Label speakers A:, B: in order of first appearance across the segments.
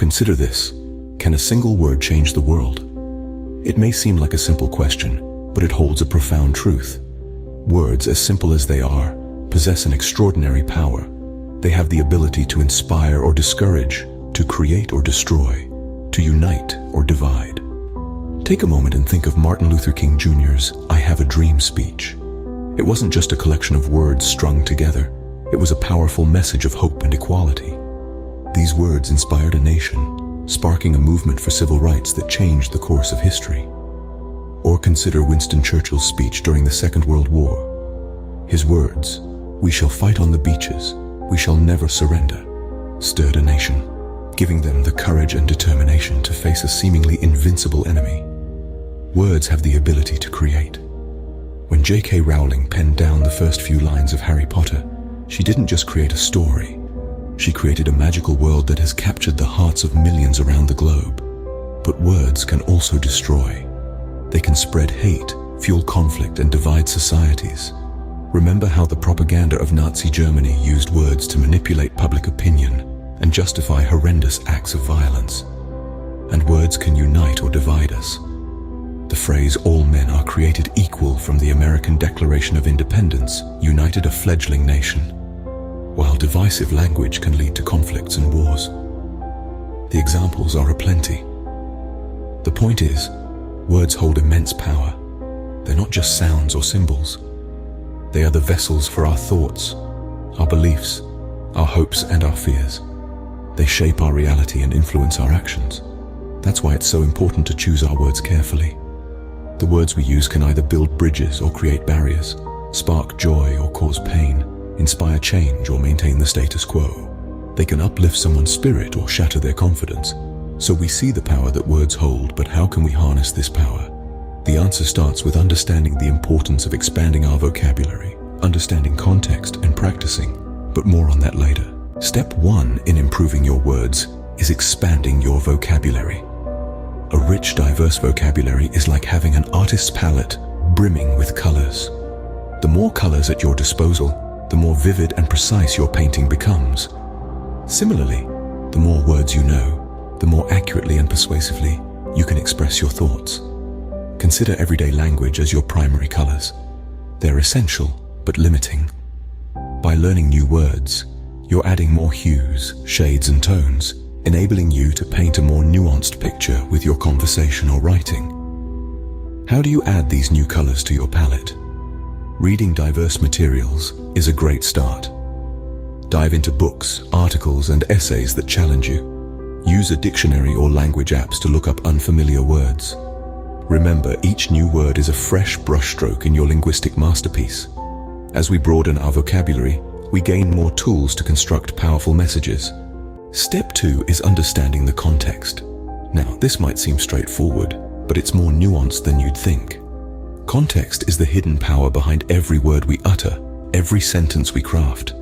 A: consider this. Can a single word change the world? It may seem like a simple question, but it holds a profound truth. Words, as simple as they are, possess an extraordinary power. They have the ability to inspire or discourage, to create or destroy, to unite or divide. Take a moment and think of Martin Luther King Jr.'s "I Have a Dream" speech. It wasn't just a collection of words strung together. It was a powerful message of hope and equality. These words inspired a nation, sparking a movement for civil rights that changed the course of history. Or consider Winston Churchill's speech during the Second World War. His words, "We shall fight on the beaches, we shall never surrender," stirred a nation, giving them the courage and determination to face a seemingly invincible enemy. Words have the ability to create. When J.K. Rowling penned down the first few lines of Harry Potter, she didn't just create a story. She created a magical world that has captured the hearts of millions around the globe. But words can also destroy. They can spread hate, fuel conflict, and divide societies. Remember how the propaganda of Nazi Germany used words to manipulate public opinion and justify horrendous acts of violence. And words can unite or divide us. The phrase "all men are created equal" from the American Declaration of Independence united a fledgling nation, while divisive language can lead to conflicts and wars. The examples are aplenty. The point is, words hold immense power. They're not just sounds or symbols. They are the vessels for our thoughts, our beliefs, our hopes, and our fears. They shape our reality and influence our actions. That's why it's so important to choose our words carefully. The words we use can either build bridges or create barriers, spark joy or cause pain, inspire change or maintain the status quo. They can uplift someone's spirit or shatter their confidence. So we see the power that words hold, but how can we harness this power? The answer starts with understanding the importance of expanding our vocabulary, understanding context, and practicing. But more on that later. Step 1 in improving your words is expanding your vocabulary. A rich, diverse vocabulary is like having an artist's palette brimming with colors. The more colors at your disposal, the more vivid and precise your painting becomes. Similarly, the more words you know, the more accurately and persuasively you can express your thoughts. Consider everyday language as your primary colors. They're essential, but limiting. By learning new words, you're adding more hues, shades, and tones, enabling you to paint a more nuanced picture with your conversation or writing. How do you add these new colors to your palette? Reading diverse materials is a great start. Dive into books, articles, and essays that challenge you. Use a dictionary or language apps to look up unfamiliar words. Remember, each new word is a fresh brushstroke in your linguistic masterpiece. As we broaden our vocabulary, we gain more tools to construct powerful messages. Step 2 is understanding the context. Now, this might seem straightforward, but it's more nuanced than you'd think. Context is the hidden power behind every word we utter, every sentence we craft.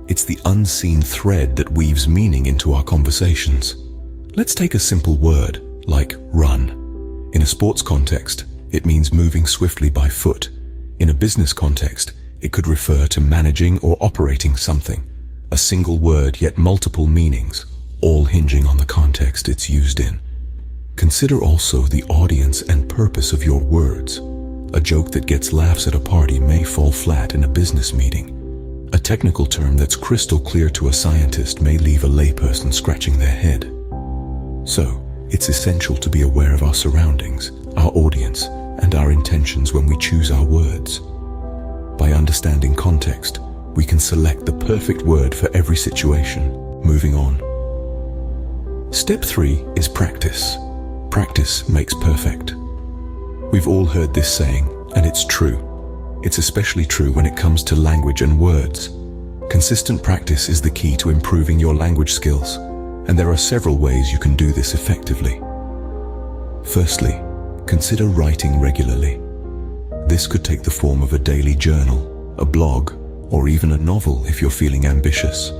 A: It's the unseen thread that weaves meaning into our conversations. Let's take a simple word, like run. In a sports context, it means moving swiftly by foot. In a business context, it could refer to managing or operating something. A single word, yet multiple meanings, all hinging on the context it's used in. Consider also the audience and purpose of your words. A joke that gets laughs at a party may fall flat in a business meeting. A technical term that's crystal clear to a scientist may leave a layperson scratching their head. So, it's essential to be aware of our surroundings, our audience, and our intentions when we choose our words. By understanding context, we can select the perfect word for every situation. Moving on. Step 3 is practice. Practice makes perfect. We've all heard this saying, and it's true. It's especially true when it comes to language and words. Consistent practice is the key to improving your language skills, and there are several ways you can do this effectively. Firstly, consider writing regularly. This could take the form of a daily journal, a blog, or even a novel if you're feeling ambitious.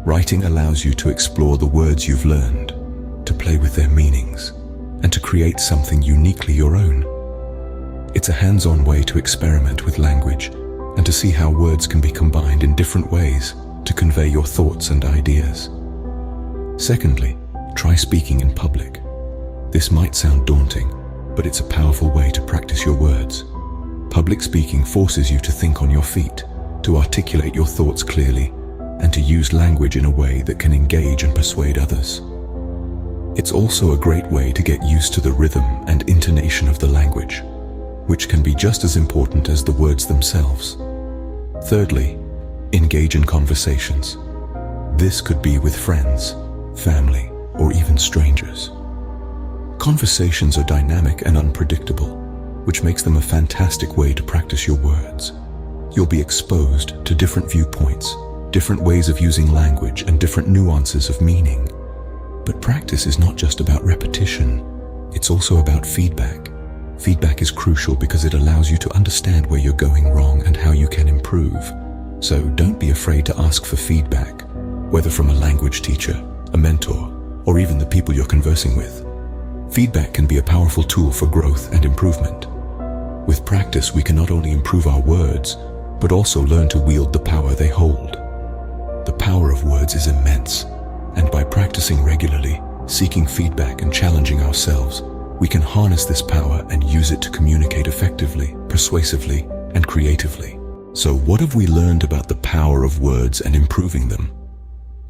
A: Writing allows you to explore the words you've learned, to play with their meanings, and to create something uniquely your own. It's a hands-on way to experiment with language and to see how words can be combined in different ways to convey your thoughts and ideas. Secondly, Try speaking in public. This might sound daunting, but it's a powerful way to practice your words. Public speaking forces you to think on your feet, to articulate your thoughts clearly, and to use language in a way that can engage and persuade others. It's also a great way to get used to the rhythm and intonation of the language, which can be just as important as the words themselves. Thirdly, engage in conversations. This could be with friends, family, or even strangers. Conversations are dynamic and unpredictable, which makes them a fantastic way to practice your words. You'll be exposed to different viewpoints, different ways of using language, and different nuances of meaning. But practice is not just about repetition, it's also about feedback. Feedback is crucial because it allows you to understand where you're going wrong and how you can improve. So don't be afraid to ask for feedback, whether from a language teacher, a mentor, or even the people you're conversing with. Feedback can be a powerful tool for growth and improvement. With practice, we can not only improve our words, but also learn to wield the power they hold. The power of words is immense, and by practicing regularly, seeking feedback and challenging ourselves, we can harness this power and use it to communicate effectively, persuasively, and creatively. So what have we learned about the power of words and improving them?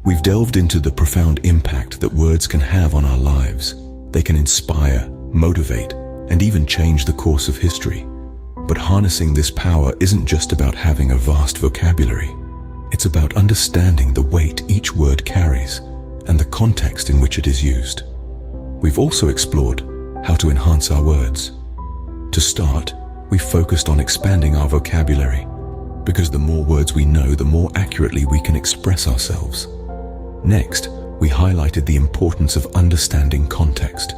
A: We've delved into the profound impact that words can have on our lives. They can inspire, motivate, and even change the course of history. But harnessing this power isn't just about having a vast vocabulary. It's about understanding the weight each word carries and the context in which it is used. We've also explored how to enhance our words. To start, we focused on expanding our vocabulary, because the more words we know, the more accurately we can express ourselves. Next, we highlighted the importance of understanding context.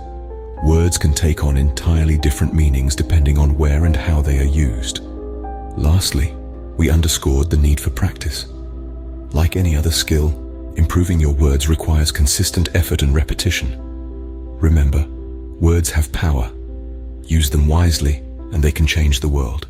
A: Words can take on entirely different meanings depending on where and how they are used. Lastly, we underscored the need for practice. Like any other skill, improving your words requires consistent effort and repetition. Remember, words have power. Use them wisely, and they can change the world.